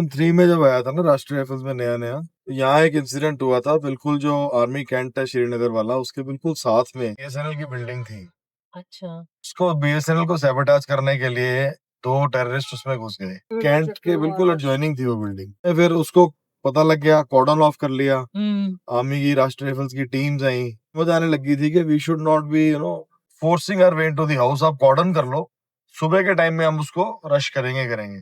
2003 में जब आया था ना राष्ट्रीय राइफल्स में नया नया, यहाँ एक इंसिडेंट हुआ था। बिल्कुल जो आर्मी कैंट है श्रीनगर वाला, उसके बिल्कुल साथ में बीएसएनएल की बिल्डिंग थी। अच्छा। उसको बीएसएनएल को सैबोटाज करने के लिए 2 टेररिस्ट उसमें घुस गए। कैंट के बिल्कुल एडजॉइनिंग थी वो बिल्डिंग। फिर उसको पता लग गया, कॉर्डन ऑफ कर लिया। आर्मी की राष्ट्रीय राइफल्स की टीम्स आई, समझ आने लगी थी कि we should not be forcing our way into the house. आप कॉर्डन कर लो, सुबह के टाइम में हम उसको रश करेंगे।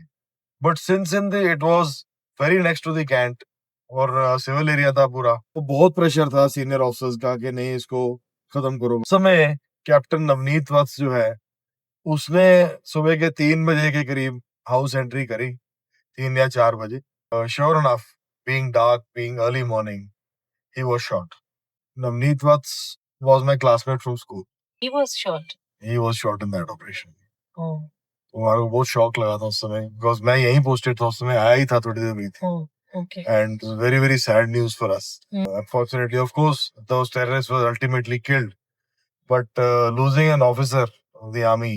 But since in the it was very next to the cantt और सिविल एरिया था पूरा, तो बहुत प्रेशर था सीनियर ऑफिसर्स का कि नहीं इसको खत्म करो। उस समय कैप्टन नवनीत वत्स जो है, उसने सुबह के 3 बजे के करीब हाउस एंट्री करी, 3 या 4 बजे। Sure enough, being dark, being early morning, he was shot. Navneet Vats was my classmate from school. He was shot. He was shot in that operation. Oh. तो हमारे को बहुत शॉक लगा था उस समय, बिकॉज मैं यहीं पोस्टेड था उस समय, आया ही था, थोड़ी देर हुई थी। Oh. Okay. And it was very very sad news for us. Unfortunately, of course, those terrorists were ultimately killed, but losing an officer of the army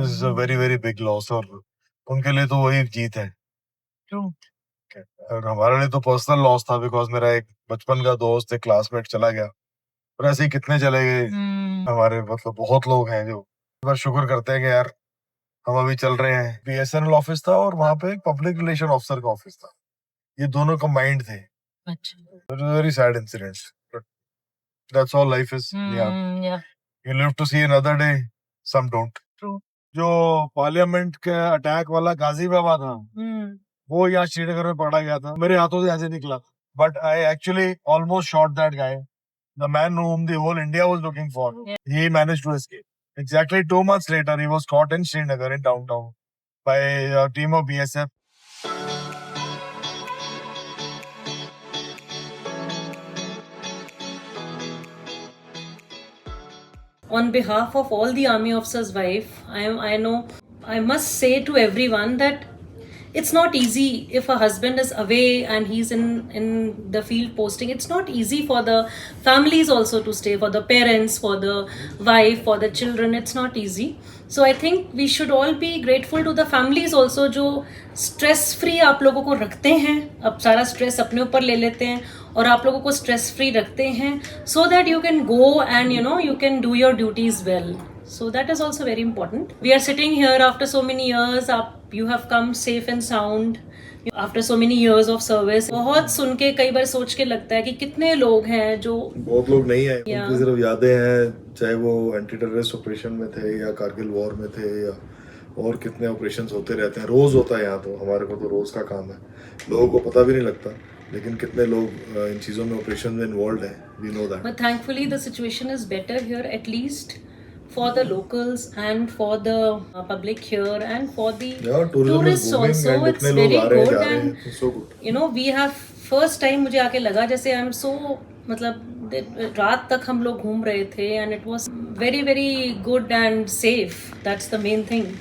is a very very big loss, और उनके लिए तो वही जीत है। True. और हमारे लिए तो पर्सनल लॉस था, बिकॉज मेरा एक बचपन का दोस्त, एक क्लासमेट चला गया, और ऐसे ही कितने चले गए। हमारे मतलब बहुत लोग हैं जो पर शुक्र करते हैं कि यार हम अभी चल रहे हैं। बीएसएनएल ऑफिस था और वहां पे एक पब्लिक रिलेशन ऑफिसर का ऑफिस था, ये दोनों कंबाइंड थे। अच्छा। Very sad incident, but that's all life is. Yeah. You live to see another day, some don't. True. जो पार्लियामेंट का अटैक वाला गाजी बाबा था, वो यहाँ श्रीनगर में पड़ा गया था, मेरे हाथों से ऐसे निकला, but I actually almost shot that guy, the man whom the whole India was looking for. Yeah. He managed to escape. Exactly 2 months later, he was caught in Srinagar in downtown by a team of BSF. On behalf of all the army officers' wife, I know I must say to everyone that it's not easy if a husband is away and he's in the field posting. It's not easy for the families also to stay, for the parents, for the wife, for the children. It's not easy. So I think we should all be grateful to the families also जो stress free आप लोगों को रखते हैं, अब सारा stress अपने ऊपर ले लेते हैं और आप लोगों को stress free रखते हैं, so that you can go and you can do your duties well. So that is also very important. We are sitting here after so many years. You have come safe and sound after so many years of service. बहुत सुन के कई बार सोच के लगता है कि कितने लोग हैं जो, बहुत लोग नहीं है, उनकी सिर्फ यादें हैं, चाहे वो एंटी टेररिस्ट ऑपरेशन में थे या कारगिल वॉर में थे या और कितने ऑपरेशंस होते रहते हैं, रोज होता है यहाँ। तो हमारे को तो रोज का काम है, लोगों को पता भी नहीं लगता, लेकिन कितने लोग इन चीजों में ऑपरेशन में इन्वॉल्व हैं, we know that. But thankfully the situation is better here, at least for the locals and for the public here and for the tourists also. It's very good and so good. We have first time मुझे आके लगा जैसे I'm so मतलब रात तक हम लोग घूम रहे थे and it was very very good and safe. That's the main thing.